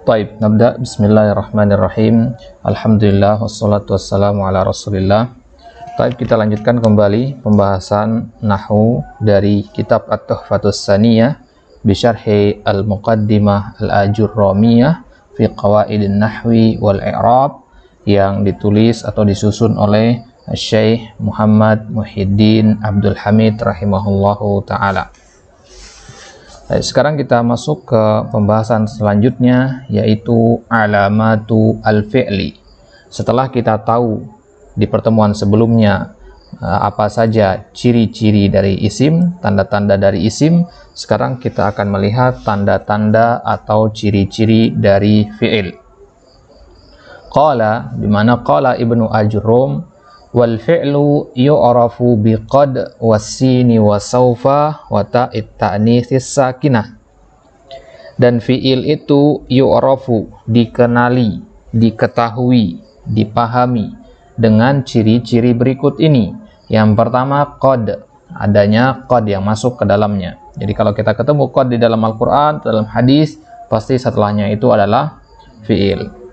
Taib, nabda. Bismillahirrahmanirrahim. Alhamdulillah wassalatu wassalamu ala Rasulillah. Taib, kita lanjutkan kembali pembahasan nahwu dari kitab At-Tuhfatus Saniyah bi syarhi al-Muqaddimah al-Ajurramiyah fi Qawaidin Nahwi wal I'rab yang ditulis atau disusun oleh Syekh Muhammad Muhyiddin Abdul Hamid rahimahullahu taala. Sekarang kita masuk ke pembahasan selanjutnya, yaitu alamatu al-fi'li. Setelah kita tahu di pertemuan sebelumnya apa saja ciri-ciri dari isim, tanda-tanda dari isim, sekarang kita akan melihat tanda-tanda atau ciri-ciri dari fi'il. Qala, di mana qala Ibnu Ajurrum, wal fi'lu yu'rafu biqad was-sini wa sawfa wa ta'it ta'nitsis sakinah. Dan fi'il itu yu'rafu, dikenali, diketahui, dipahami dengan ciri-ciri berikut ini. Yang pertama, qad, adanya qad yang masuk ke dalamnya. Jadi kalau kita ketemu qad di dalam Al-Quran, dalam hadis, pasti setelahnya itu adalah fi'il.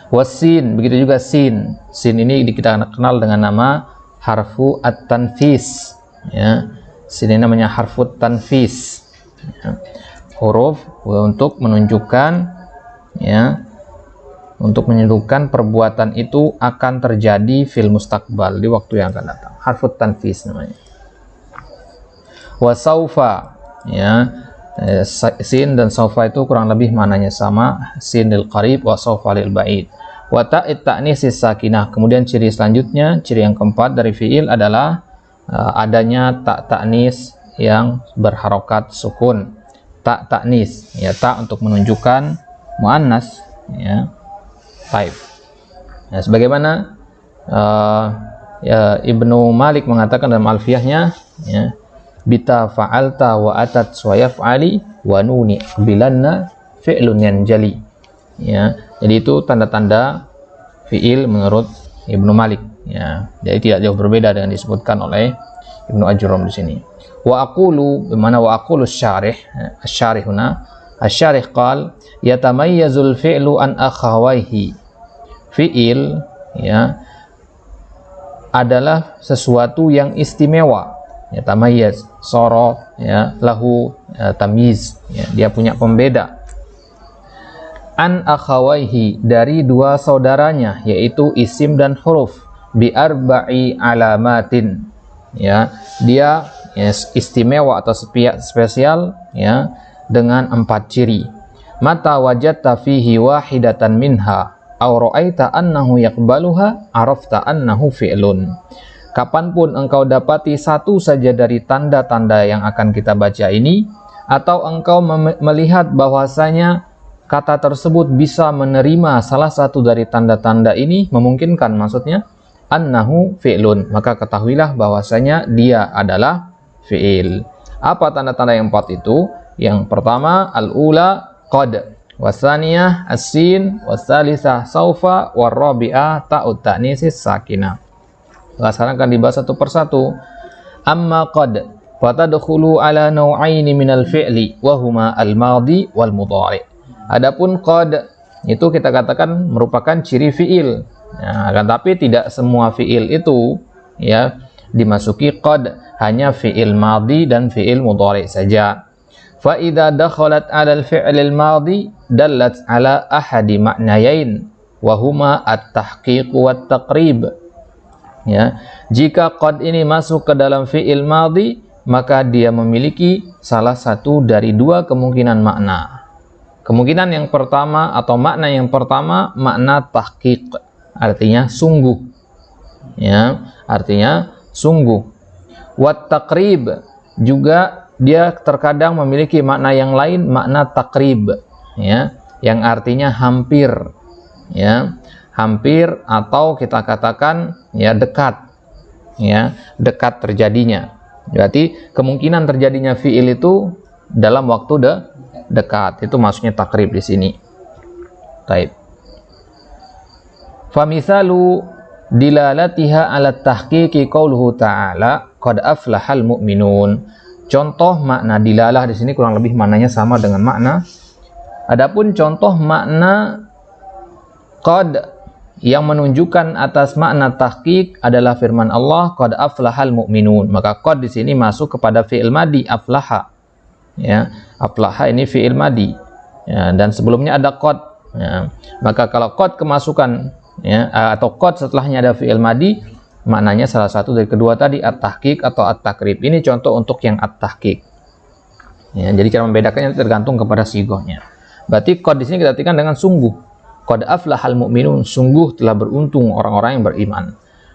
Wasin, begitu juga sin. Sin ini kita kenal dengan nama harfu at-tanfis. Ya. Sin ini namanya harfu tanfis. Ya. Huruf untuk menunjukkan, ya, untuk menunjukkan perbuatan itu akan terjadi fil mustaqbal, di waktu yang akan datang. Harfu tanfis namanya. Wasaufa, ya. Sin dan saufa itu kurang lebih maknanya sama. Sin lil qarib wa saufa lil ba'id. Wa ta'it ta'nisis sakinah. Kemudian ciri selanjutnya, ciri yang keempat dari fi'il adalah adanya ta'nis yang berharokat sukun. Ta'nis, ya, ta untuk menunjukkan muannas, ya. Taib. Ya, sebagaimana ya, Ibnu Malik mengatakan dalam alfiyahnya, ya, bita fa'alta wa atat swayaf'ali wa nuni qbilanna fi'lun yanjali. Ya, jadi itu tanda-tanda fi'il menurut Ibnu Malik. Ya, jadi tidak jauh berbeda dengan disebutkan oleh Ibnu Ajurrum di sini. Wa aqulu, bimana wa aqulu syarih, asy-syarih huna, asy-syarih qal yatamayyazul fi'lu an akhawaihi. Fi'il, ya, adalah sesuatu yang istimewa. Ya, tamayyaz, soro, ya, lahu, ya, tamyiz, ya, dia punya pembeda. An akhawaihi, dari dua saudaranya, yaitu isim dan huruf, bi arba'i alamatin, ya, dia, ya, istimewa atau spesial, ya, dengan 4 ciri. Mata wajadta fihi wahidatan minha aw ra'aita annahu yaqbaluha arafta annahu fi'lun. Kapanpun engkau dapati satu saja dari tanda-tanda yang akan kita baca ini, atau engkau melihat bahwasanya kata tersebut bisa menerima salah satu dari tanda-tanda ini, memungkinkan maksudnya, annahu fi'lun, maka ketahuilah bahwasanya dia adalah fi'il. Apa tanda-tanda yang 4 itu? Yang pertama, al-ula qad, wasaniyah as-sin, wasalisah saufa, warrabi'ah ta'ut ta'nisis sakinah. Sekarang akan dibahas satu persatu. Amma qad fatadkhulu ala naw'aini minal fi'li wa huma al-madhi wal mudhari'. Adapun qad itu kita katakan merupakan ciri fi'il. Nah, tapi tidak semua fi'il itu, ya, dimasuki qad, hanya fi'il madhi dan fi'il mudhari saja. Fa idza dakhalat 'ala al-fi'l al-madhi dallat 'ala ahadi ma'nayain wa huma at-tahqiq wa at-taqrib. Ya, jika qad ini masuk ke dalam fi'il madhi, maka dia memiliki salah satu dari dua kemungkinan makna. Kemungkinan yang pertama atau makna yang pertama, makna tahqiq, artinya sungguh. Ya, artinya sungguh. Wat taqrib, juga dia terkadang memiliki makna yang lain, makna takrib, ya, yang artinya hampir. Ya, hampir atau kita katakan, ya, dekat. Ya, dekat terjadinya. Berarti kemungkinan terjadinya fi'il itu dalam waktu dekat, itu maksudnya takrib di sini. Taib. Fa misalu dilalatiha ala tahqiqi qauluhu ta'ala qad aflahal mu'minun. Contoh makna dilalah di sini kurang lebih maknanya sama dengan makna Adapun contoh makna qad yang menunjukkan atas makna tahqiq adalah firman Allah, qad aflahal mu'minun. Maka qad di sini masuk kepada fi'il madi aflaha. Ya, aflaha ini fi'il madi. Ya, dan sebelumnya ada qad. Ya, maka kalau qad kemasukan ya, atau qad setelahnya ada fi'il madi, maknanya salah satu dari kedua tadi, at-tahqiq atau at-takrib. Ini contoh untuk yang at-tahqiq. Ya, jadi cara membedakannya tergantung kepada sigohnya. Berarti qad di sini kita artikan dengan sungguh. Qad aflahal mu'minun, sungguh telah beruntung orang-orang yang beriman.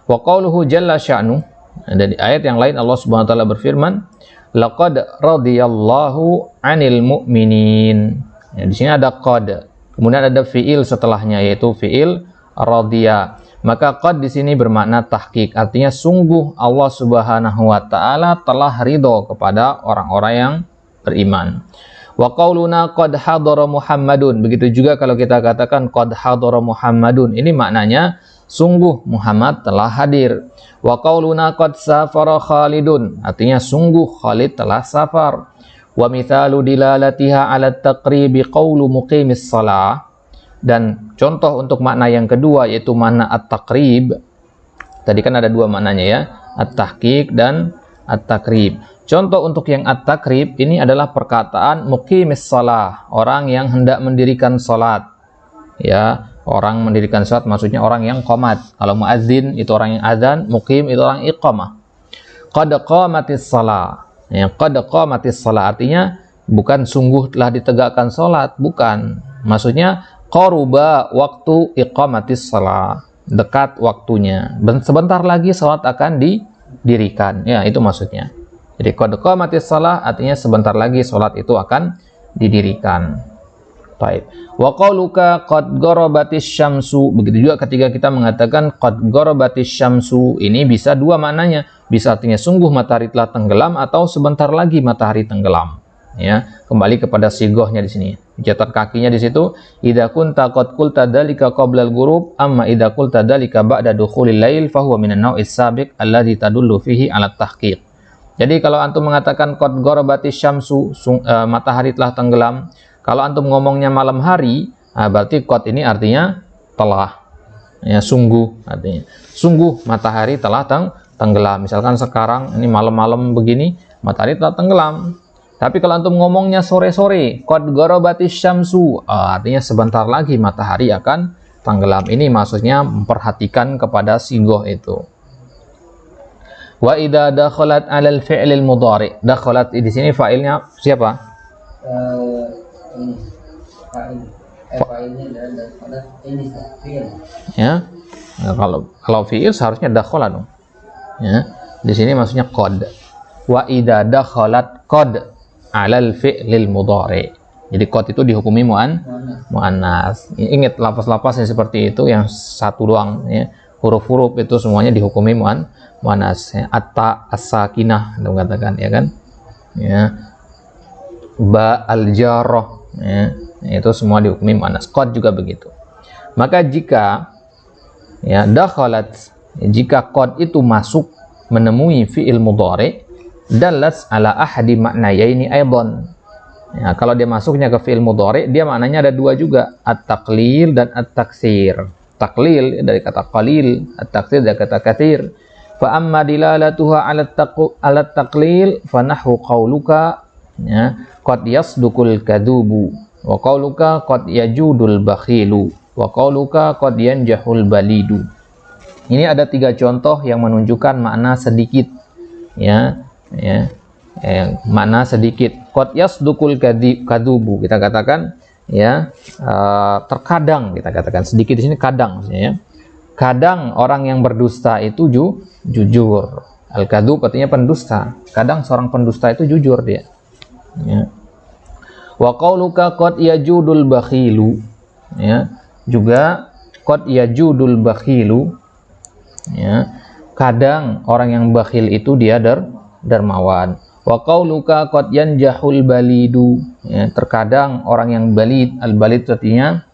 Wa qauluhu jalla sya'nu, dan di ayat yang lain Allah Subhanahu wa taala berfirman, laqad radiyallahu 'anil mu'minin. Ya, di sini ada qad. Kemudian ada fi'il setelahnya, yaitu fi'il radiya. Maka qad di sini bermakna tahqiq, artinya sungguh Allah Subhanahu wa taala telah ridho kepada orang-orang yang beriman. Wa qauluna qad hadara Muhammadun, begitu juga kalau kita katakan qad hadara Muhammadun, ini maknanya sungguh Muhammad telah hadir. Wa qauluna qad safara Khalidun, artinya sungguh Khalid telah safar. Wa mithalu dilalatiha 'ala taqribi qaulu muqimis shalah, dan contoh untuk makna yang kedua yaitu makna at-taqrib. Tadi kan ada dua maknanya ya, at-tahqiq dan at-takrib. Contoh untuk yang at-takrib ini adalah perkataan muqimis shalah, orang yang hendak mendirikan salat. Ya, orang mendirikan salat maksudnya orang yang qomat. Kalau muadzin itu orang yang azan, muqim itu orang iqamah. Qad qamatis shalah. Ya, qad qamatis shalah artinya bukan sungguh telah ditegakkan salat, bukan. Maksudnya qaruba waktu iqamatis shalah, dekat waktunya. Sebentar lagi salat akan didirikan. Ya, itu maksudnya. Jadi qad qamatis shalah artinya sebentar lagi salat itu akan didirikan. Baik. Wa qauluka qad gharabatis syamsu, begitu juga ketika kita mengatakan qad gharabatis syamsu, ini bisa dua maknanya. Bisa artinya sungguh matahari telah tenggelam atau sebentar lagi matahari tenggelam. Ya, kembali kepada sigohnya di sini. Dicatat kakinya di situ, idza kunta qad qulta dzalika qabla al-ghurub amma idza qulta dzalika ba'da dukhulil lail fa huwa minan naw'is sabiq alladzi tadullu fihi 'ala tahqiq. Jadi kalau antum mengatakan qad gharabatis syamsu, matahari telah tenggelam, kalau antum ngomongnya malam hari, berarti qad ini artinya telah. Ya, sungguh artinya. Sungguh matahari telah tenggelam. Misalkan sekarang ini malam-malam begini, matahari telah tenggelam. Tapi kalau antum ngomongnya sore-sore, qad gharabatis syamsu, artinya sebentar lagi matahari akan tenggelam. Ini maksudnya memperhatikan kepada sigoh itu. Wa idza dakhalat 'alal fi'lil mudhari. Dakhalat di sini fa'ilnya siapa? Fa'ilnya dakhalat ini fi'il. Ya. Nah, kalau fi'il seharusnya dakhala dong. Ya. Di sini maksudnya qad. Wa idza dakhalat qad 'alal fi'lil mudhari. Jadi qad itu dihukumi muannas. Ingat lafaz-lafaz yang seperti itu yang satu doang ya. Huruf-huruf itu semuanya dihukumi muannas. Ya. Atta as-sakinah mengatakan ya kan? Ya. Ba al-jarrah ya. Itu semua dihukumi muannas. Qad juga begitu. Maka jika ya dakhalat, jika qad itu masuk menemui fi'il mudhari, dallas ala ahadi maknayaini aidan. Ya, kalau dia masuknya ke fi'il mudhari, dia maknanya ada dua juga, at-taqlil dan at-taksir. Taklil dari kata qalil, at-taksir dari kata katsir. Fa amma dilalatuha ala taqlil fa nahwu qauluka ya qad yasdukul kadzubu wa qauluka qad yajudul bakhilu wa qauluka qad yanjahul balidu. Ini ada tiga contoh yang menunjukkan makna sedikit ya makna sedikit. Qad yasdukul kadzubu kita katakan ya terkadang, kita katakan sedikit di sini kadang maksudnya ya. Kadang orang yang berdusta itu jujur. Al-kadzub artinya pendusta. Kadang seorang pendusta itu jujur dia. Ya. Wa qauluka qad yajudul bakhilu. Ya. Juga qad yajudul bakhilu. Ya. Kadang orang yang bakhil itu dia dermawan. Wa qauluka qad yanjahul balidu. Ya. Terkadang orang yang balid, al-balid artinya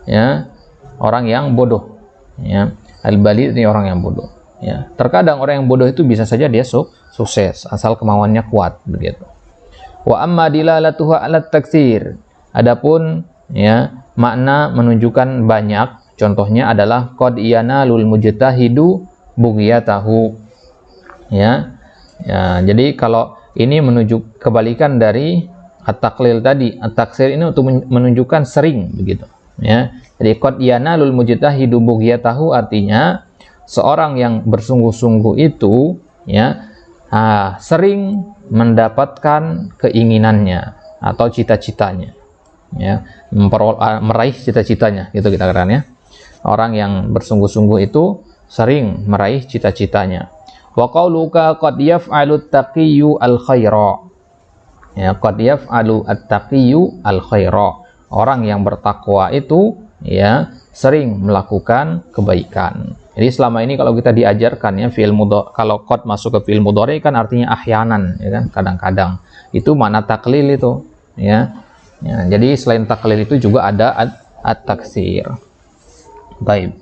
ya orang yang bodoh. Ya, al-balid ini orang yang bodoh. Ya, terkadang orang yang bodoh itu bisa saja dia sukses asal kemauannya kuat begitu. Wa amma dilalatuha ala taksir. Adapun ya makna menunjukkan banyak. Contohnya adalah qad yanalul mujtahidu bughyatahu. Ya. Ya, jadi kalau ini menunjuk kebalikan dari at-taqlil tadi. At-taksir ini untuk menunjukkan sering begitu. Ya. Jadi qad yanalul mujtahidu bughyatahu artinya seorang yang bersungguh-sungguh itu ya sering mendapatkan keinginannya atau cita-citanya. Ya, meraih cita-citanya gitu kita katakan ya. Orang yang bersungguh-sungguh itu sering meraih cita-citanya. Wa qauluka qad yaf'alu at-taqiyyu al-khaira. Ya, qad yaf'alu at-taqiyyu al-khaira. Orang yang bertakwa itu ya sering melakukan kebaikan. Jadi selama ini kalau kita diajarkan ya fi'il mudhari, kalau qad masuk ke fi'il mudhari kan artinya ahyanan ya kan, kadang-kadang. Itu makna taklil itu ya. Ya, jadi selain taklil itu juga ada at-taksir. Baik.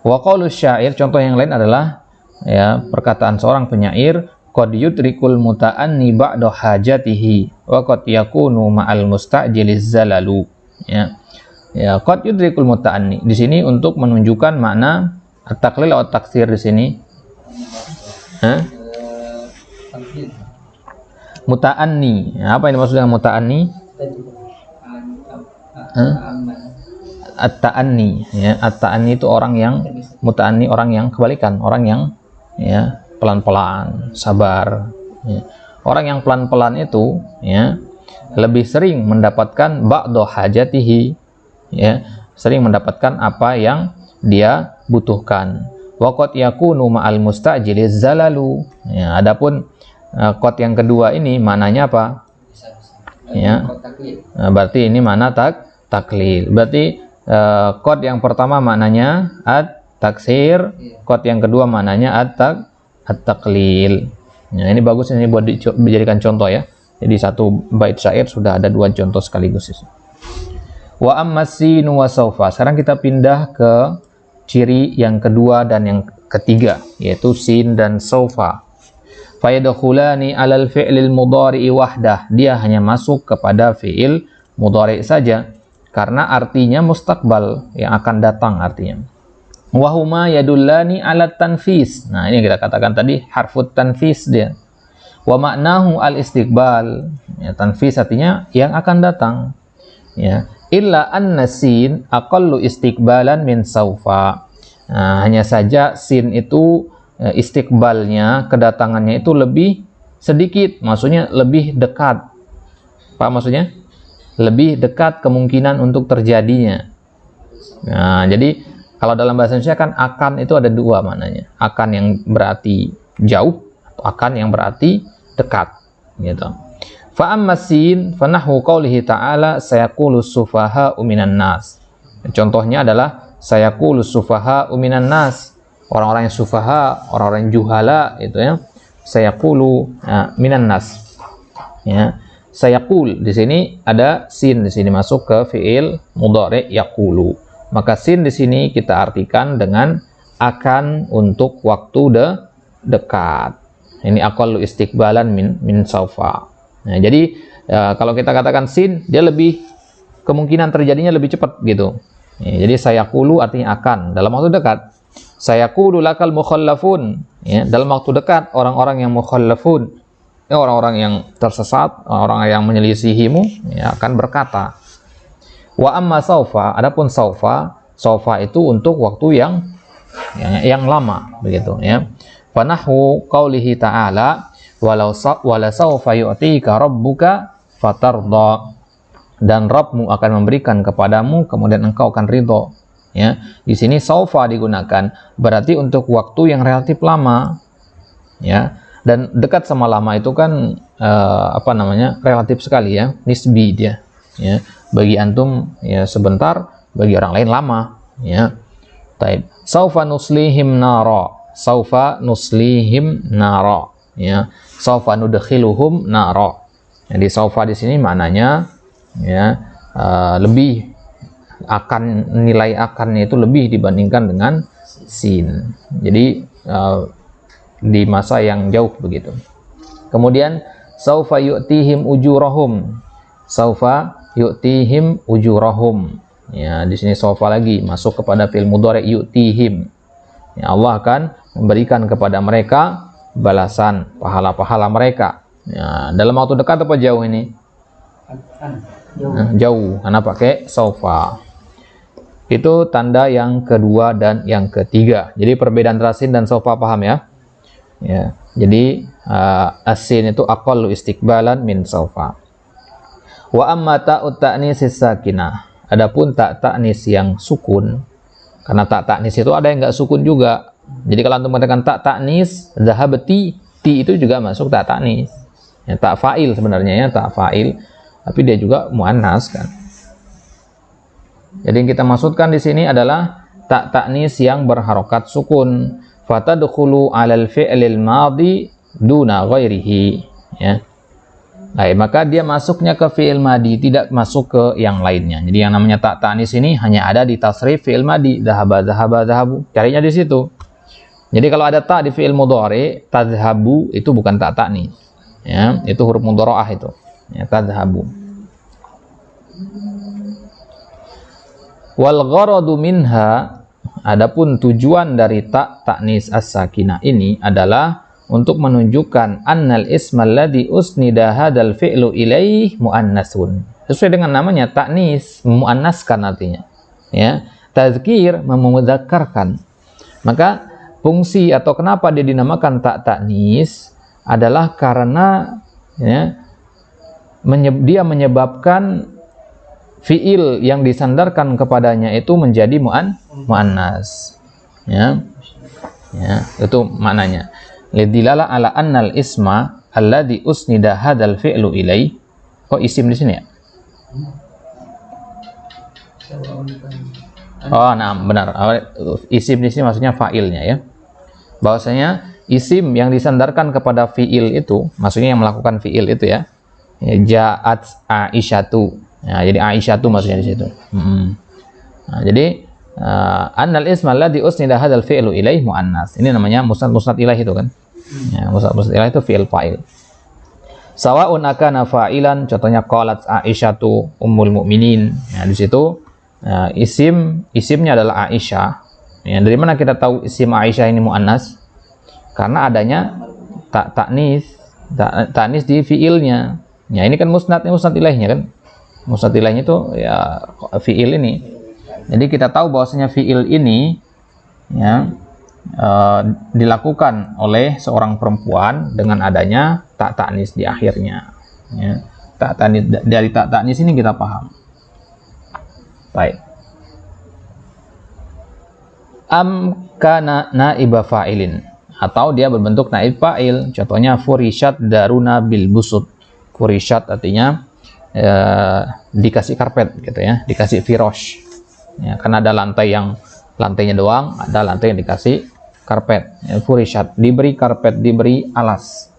Wa qaulu syair, contoh yang lain adalah ya perkataan seorang penyair, qad yudrikul muta'anni ba'da hajatihi wa qad yakunu ma'al musta'jiliz zalalu. Ya. Ya, qad yudrikul muta'anni. Di sini untuk menunjukkan makna at-taklil atau at-taksir di sini. Muta'anni. Ya, apa yang dimaksud dengan muta'anni? At-ta'anni ya, at-ta'anni itu orang yang muta'anni, orang yang kebalikan, orang yang ya pelan-pelan, sabar ya. Orang yang pelan-pelan itu ya lebih sering mendapatkan ba'da hajatihi ya, sering mendapatkan apa yang dia butuhkan. Wa qad yakunu ma'al musta'jiliz zalalu ya, adapun qad yang kedua ini maknanya apa? Ya. Berarti ini mana taklil. Berarti qad yang pertama maknanya at-taksir, qad yang kedua maknanya at-taklil. Ya, ini bagus ini buat dijadikan contoh ya. Jadi satu bait syair sudah ada dua contoh sekaligus. Wa ammas-sin wa saufa. Sekarang kita pindah ke ciri yang kedua dan yang ketiga, yaitu sin dan saufa. Fayadkhulani 'alal fi'lil mudhari'i wahdah. Dia hanya masuk kepada fi'il mudhari' saja karena artinya mustaqbal, yang akan datang artinya. Wa huma yadullani 'alat tanfis. Nah, ini kita katakan tadi harfut tanfis dia. Wa ma'nahu al-istiqbal. Ya, tanfis artinya yang akan datang. Ya, illa anna sin aqallu istiqbalan min saufa. Nah, hanya saja sin itu istiqbalnya, kedatangannya itu lebih sedikit, maksudnya lebih dekat. Pak maksudnya? Lebih dekat kemungkinan untuk terjadinya. Nah, jadi kalau dalam bahasa Indonesia kan akan itu ada dua maknanya. Akan yang berarti jauh atau akan yang berarti dekat, gitu. Fa ammasin fanahu qaulihi ta'ala sayaqulu sufaha'u minan nas. Contohnya adalah sayaqulu sufaha'u minan nas. Orang-orang yang sufaha, orang-orang yang juhala itu ya. Sayaqulu minan nas. Ya. Sayaqul di sini ada sin di sini masuk ke fiil mudhari yaqulu. Maka sin di sini kita artikan dengan akan untuk waktu dekat. Ini aqallu istiqbalan min saufa. Nah, jadi kalau kita katakan sin, dia lebih kemungkinan terjadinya lebih cepat gitu. Ya, jadi sayaqulu artinya akan dalam waktu dekat. Sayaqulu lakal mukhallafun, ya, dalam waktu dekat orang-orang yang mukhallafun, ya, orang-orang yang tersesat, orang yang menyelisihimu ya, akan berkata. Wa amma saufa, adapun saufa itu untuk waktu yang lama begitu ya. Fanahu qaulihi ta'ala wala saufa yu'tika rabbuka fatarda, dan Rabbmu akan memberikan kepadamu kemudian engkau akan ridho. Ya, di sini saufa digunakan berarti untuk waktu yang relatif lama, ya, dan dekat sama lama itu kan relatif sekali ya, nisbi dia, ya, bagi antum ya sebentar, bagi orang lain lama, ya. Taib. Saufa nuslihim nara, ya, saufa nudkhiluhum nara. Jadi saufa di sini maknanya ya lebih akan, nilai akannya itu lebih dibandingkan dengan sin. Jadi di masa yang jauh begitu. Kemudian saufa yu'tihim ujurahum. Saufa yu'tihim ujurahum. Ya, di sini sofa lagi masuk kepada fi'il mudhari yu'tihim. Ya, Allah akan memberikan kepada mereka balasan pahala-pahala mereka. Ya, dalam waktu dekat apa jauh ini? Jauh. Karena pakai sofa. Itu tanda yang kedua dan yang ketiga. Jadi perbedaan antara sin dan sofa paham ya? Ya. Jadi as-sin itu aqallu istiqbalan min sofa. Wa amma ta'ut ta'nis sakinah. Adapun tak ta'nis yang sukun, karena tak ta'nis itu ada yang enggak sukun juga. Jadi kalau antum mengatakan tak ta'nis, zahabati, ti itu juga masuk tak ta'nis. Ya, tak fa'il sebenarnya ya, tak fa'il, tapi dia juga muannas kan. Jadi yang kita maksudkan di sini adalah tak ta'nis yang berharokat sukun. Fatadkhulu 'alal fi'lil madhi duna ghairihi, ya. Baik, maka dia masuknya ke fi'il madi, tidak masuk ke yang lainnya. Jadi yang namanya tak ta'nis ini hanya ada di tasrif fi'il madi, dhahaba, dhahaba, dhahabu. Carinya di situ. Jadi kalau ada ta di fi'il mudhari, tadhhabu itu bukan tak ta'nis. Ya, itu huruf mudhara'ah itu. Ya, tadhhabu. Wal gharadu minha, adapun tujuan dari tak ta'nis as-sakinah ini adalah untuk menunjukkan annal ismal ladzi usnida hadzal fi'lu ilaih muannasun. Sesuai dengan namanya ta'nis, memuannaskan artinya. Ya, tazkir memudzakarkan. Maka fungsi atau kenapa dia dinamakan tak ta'nis adalah karena ya, dia menyebabkan fi'il yang disandarkan kepadanya itu menjadi muannas. Ya. Ya, itu maknanya. Lidilala ala annal isma alladhi usnida hadzal fi'lu ilai. Kok isim di sini ya? Oh, nah benar. Isim di sini maksudnya fa'ilnya ya. Bahwasanya isim yang disandarkan kepada fi'il itu, maksudnya yang melakukan fi'il itu ya. Ja'at Aisyatu. Ya, jadi Aisyatu maksudnya di situ. Nah, jadi annal isma alladhi usnida hadzal fi'lu ilai muannas. Ini namanya musnad ilaih itu kan. Ya, musnad ilaih itu fi'il fa'il. Sawa'un akana fa'ilan, contohnya qalat Aisyatu ummul mukminin. Ya, di situ isimnya adalah Aisyah. Ya, dari mana kita tahu isim Aisyah ini muannas? Karena adanya ta'nis di fi'ilnya. Ya, ini kan musnad ilaihnya kan. Musnad ilaihnya itu ya fi'il ini. Jadi kita tahu bahwasanya fi'il ini ya dilakukan oleh seorang perempuan dengan adanya tak ta'nis di akhirnya. Ya, dari tak ta'nis ini kita paham. Baik. Am kana naiba fa'ilin, atau dia berbentuk naib fa'il. Contohnya furishat daruna bil busut. Furishat artinya dikasih karpet gitu ya, dikasih firosh. Ya, karena ada lantainya doang, ada lantai yang dikasih karpet. Ya, furishat, diberi karpet, diberi alas.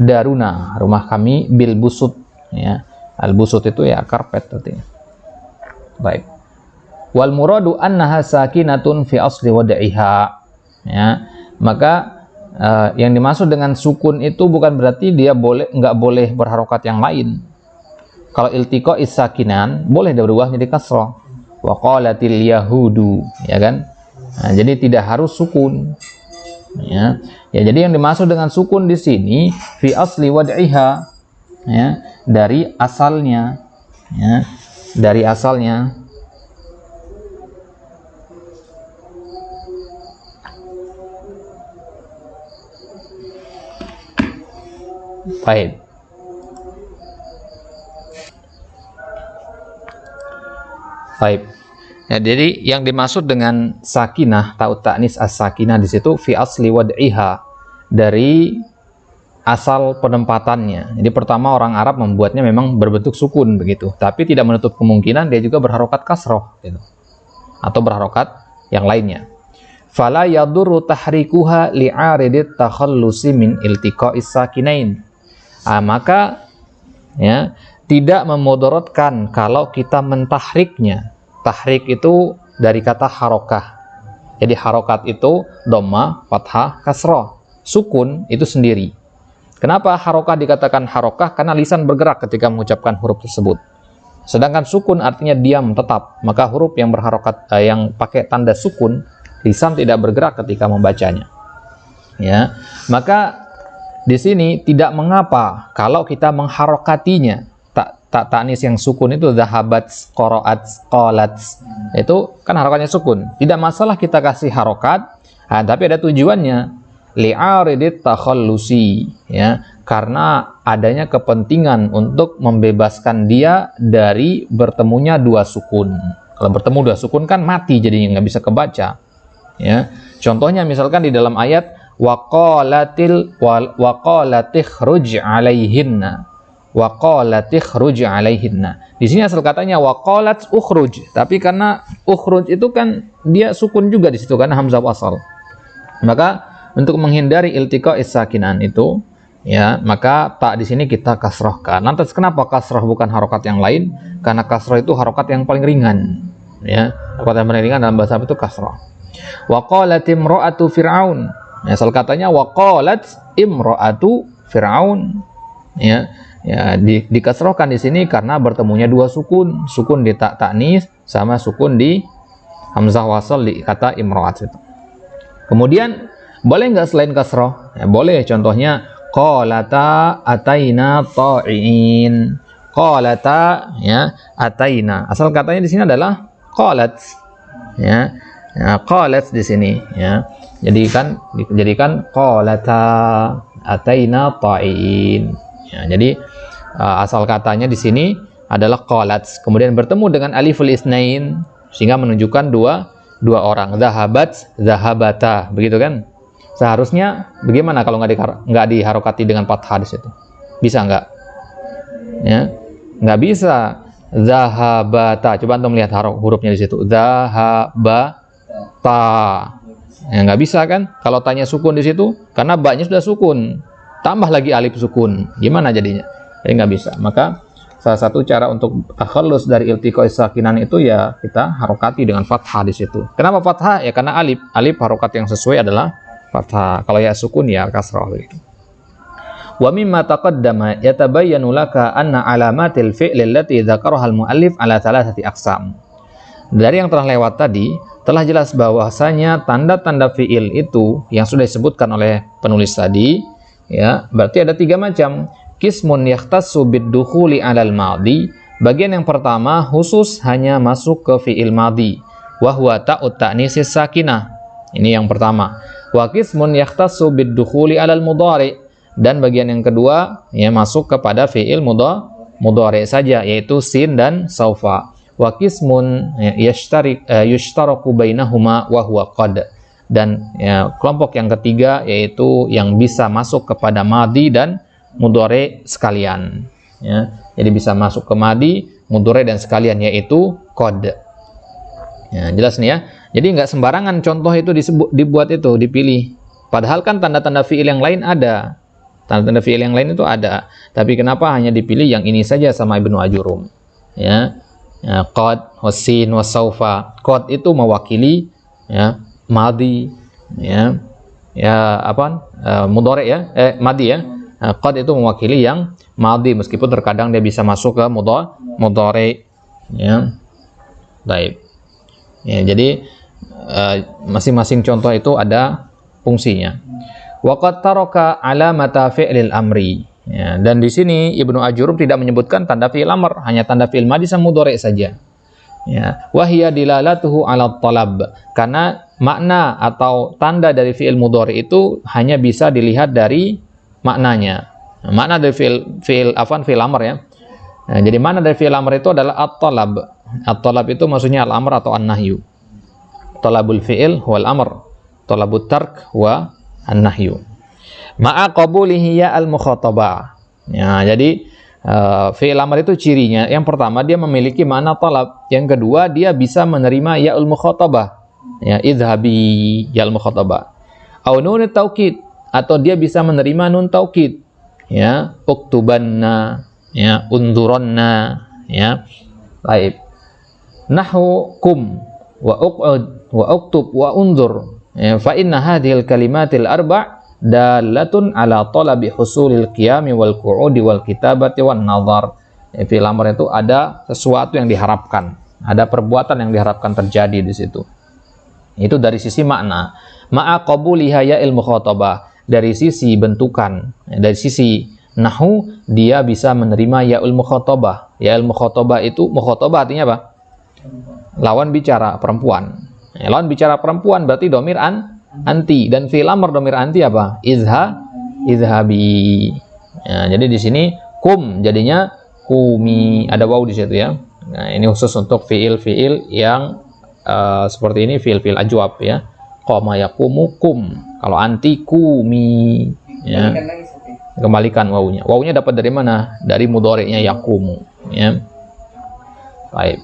Daruna, rumah kami, bil busut. Ya, al busut itu ya karpet artinya. Baik. Wal muradu annaha sakinatun fi asli wad'iha. Ya, maka yang dimaksud dengan sukun itu bukan berarti dia nggak boleh berharokat yang lain. Kalau iltiqa is-sakinan boleh dia berubah jadi kasrah. Wa qalatil yahudu, ya kan? Nah, jadi tidak harus sukun. Ya. Ya, jadi yang dimaksud dengan sukun di sini fi asli wad'iha, ya, dari asalnya. Ya, dari asalnya. Baik. Baik. Ya, jadi yang dimaksud dengan sakinah, taut ta'nis as-sakinah di situ fi asli wad'iha, dari asal penempatannya. Jadi pertama orang Arab membuatnya memang berbentuk sukun begitu, tapi tidak menutup kemungkinan dia juga berharokat kasroh gitu. Atau berharokat yang lainnya. Fala yadurru tahrikuha li'aridit takhallusi min iltiqa'is sakinain. Maka ya, tidak memudaratkan kalau kita mentahriknya. Tahrik itu dari kata harokah. Jadi harokat itu dhamma, fathah, kasrah. Sukun itu sendiri. Kenapa harokah dikatakan harokah? Karena lisan bergerak ketika mengucapkan huruf tersebut. Sedangkan sukun artinya diam tetap, maka huruf yang berharokat yang pakai tanda sukun, lisan tidak bergerak ketika membacanya. Ya, maka di sini tidak mengapa kalau kita mengharokatinya. Tak ta'nis yang sukun itu zahabat, qaraat, qalat. Itu kan harokatnya sukun. Tidak masalah kita kasih harokat, tapi ada tujuannya. Li'aridit takhallusi, ya, karena adanya kepentingan untuk membebaskan dia dari bertemunya dua sukun. Kalau bertemu dua sukun kan mati jadinya, nggak bisa kebaca. Ya, contohnya misalkan di dalam ayat waqalatikhuruj alaihinna. Waqalatikhuruj alaihinna. Di sini asal katanya waqalat ukhruj, tapi karena ukhruj itu kan dia sukun juga di situ karena hamzah wasal. Maka untuk menghindari iltiqa is-sakinan itu, ya, maka tak di sini kita kasrohkan. Lantas kenapa kasroh bukan harokat yang lain? Karena kasroh itu harokat yang paling ringan. Ya, harokat yang paling ringan dalam bahasa Arab itu kasroh. Waqalat imra'atu fir'aun. Ya, asal katanya waqalat imra'atu fir'aun. Ya, dikasrohkan di sini karena bertemunya dua sukun, sukun di tak ta'nis sama sukun di hamzah wasal di kata imra'at itu. Kemudian boleh nggak selain kasroh? Ya, boleh. Contohnya qalata ataina ta'iin. Qalata, ya, ataina. Asal katanya di sini adalah qalat. Ya, qalat di sini, ya. Dijadikan qalata ataina ta'iin. Ya, jadi asal katanya di sini adalah qalat. Kemudian bertemu dengan aliful isnain sehingga menunjukkan dua orang. Zahabat, zahabata, begitu kan? Seharusnya bagaimana kalau nggak diharokati dengan fathah di situ? Bisa nggak? Ya, nggak bisa. Zahabata. Coba antum lihat hurufnya di situ. Zahabata. Ya, nggak bisa kan? Kalau tanya sukun di situ, karena ba-nya sudah sukun, tambah lagi alif sukun, gimana jadinya? Jadi nggak bisa. Maka salah satu cara untuk takhallus dari iltiqa sakinan itu ya kita harokati dengan fathah di situ. Kenapa fathah? Ya karena alif harokat yang sesuai adalah fathah. Kalau ya sukun ya kasrah gitu. Wa mimma taqaddama yatabayyanu laka anna alamatil fi'li allati dzakaraha al-muallif ala thalathati aqsam. Dari yang telah lewat tadi telah jelas bahwasanya tanda-tanda fi'il itu yang sudah disebutkan oleh penulis tadi, ya, berarti ada tiga macam. Qismun yakhtassu bid-dukhuli 'alal madhi. Bagian yang pertama khusus hanya masuk ke fi'il madhi, wa huwa ta'ut ta'nisis sakinah. Ini yang pertama. Wa qismun yakhtassu bid-dukhuli 'alal mudhari'. Dan bagian yang kedua ya masuk kepada fi'il mudhari' saja, yaitu sin dan saufa. Wa qismun yushtaraku bainahuma wa huwa qad. Dan ya, kelompok yang ketiga yaitu yang bisa masuk kepada madhi dan mudhari sekalian, ya. Jadi bisa masuk ke madhi, mudhari dan sekalian, yaitu qad. Ya, jelas nih ya. Jadi nggak sembarangan contoh itu dibuat itu, dipilih. Padahal kan tanda-tanda fi'il yang lain ada. Tanda-tanda fi'il yang lain itu ada. Tapi kenapa hanya dipilih yang ini saja sama Ibnu Ajurum? Ya. Ya, qad, wasin, wasaufa. Qad itu mewakili ya madhi, ya. Ya apa? Mudhari ya, madhi ya. Qad itu mewakili yang madhi meskipun terkadang dia bisa masuk ke mudhari, ya. Baik. Ya, jadi masing-masing contoh itu ada fungsinya. Wa qad taraka alamata fi'lil amri. Ya, dan di sini Ibnu Ajurum tidak menyebutkan tanda fi'il amr, hanya tanda fi'il madhi sama mudhari saja. Ya, wa hiya dilalatuhu 'ala talab. Karena makna atau tanda dari fi'il mudhari itu hanya bisa dilihat dari maknanya. Nah, makna dari fi'il amr ya. Nah, jadi makna dari fi'il amr itu adalah at-talab. At-talab itu maksudnya al-amr atau an-nahyu. Talabul fi'il huwal amr, talabut tark wa an-nahyu. Ma'a qabulihi ya al-mukhatabah. Ya, jadi fi'il amr itu cirinya yang pertama dia memiliki makna talab, yang kedua dia bisa menerima ya al-mukhatabah. Ya, idhabi ya al-mukhatabah. Au nun taukid, atau dia bisa menerima nun taukid. Ya, uktubanna, ya, unduranna, ya. Baik. Nahwu kum wa uqud wa uktub wa undur. Ya, fa inna hadhil kalimatil arba' dalatun ala talabi husulil qiyami wal qu'udi wal kitabati wan nazar. Fi'il amr itu ada sesuatu yang diharapkan, ada perbuatan yang diharapkan terjadi di situ. Itu dari sisi makna. Ma'a qabuliha ya'il mukhatabah, dari sisi bentukan, dari sisi nahwu dia bisa menerima ya'ul mukhatabah. Ya'ul mukhatabah itu, mukhatabah artinya apa? Lawan bicara, perempuan. Lawan bicara perempuan berarti domir anti, dan fi'il amr domir anti apa? Izhabi. Ya, jadi di sini kum jadinya kumi, ada waw di situ ya. Nah, ini khusus untuk fi'il yang seperti ini, fi'il ajwab ya. Qama yaqumu kum. Kalau anti kumi ya. Kembalikan wawunya. Wawunya dapat dari mana? Dari mudhari'nya yaqumu ya. Baik.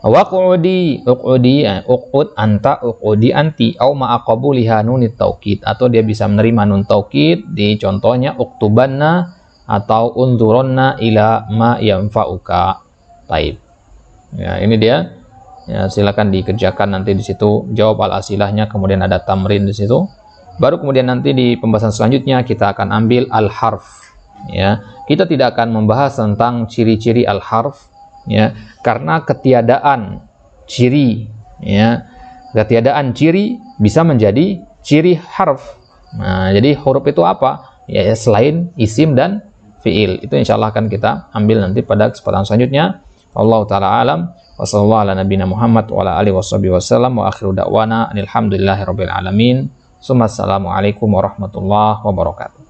Waqudi uqud anta uqudi anti au ma'a qabuliha nunit taukid, atau dia bisa menerima nun taukid di contohnya uktubanna atau unzuronna ila ma yanfa'uka. Baik. Ya, ini dia. Ya, silakan dikerjakan nanti di situ, jawab al-asilahnya, kemudian ada tamrin di situ. Baru kemudian nanti di pembahasan selanjutnya kita akan ambil al-harf. Ya, kita tidak akan membahas tentang ciri-ciri al-harf ya, karena ketiadaan ciri ya, ketiadaan ciri bisa menjadi ciri harf. Nah, jadi huruf itu apa? Ya, selain isim dan fiil. Itu insyaallah akan kita ambil nanti pada kesempatan selanjutnya. Allah taala alam. Wassallallahu ala nabiyina Muhammad wa ala alihi washabihi wasallam wa akhiru da'wana alhamdulillahirabbil alamin. Assalamualaikum warahmatullahi wabarakatuh.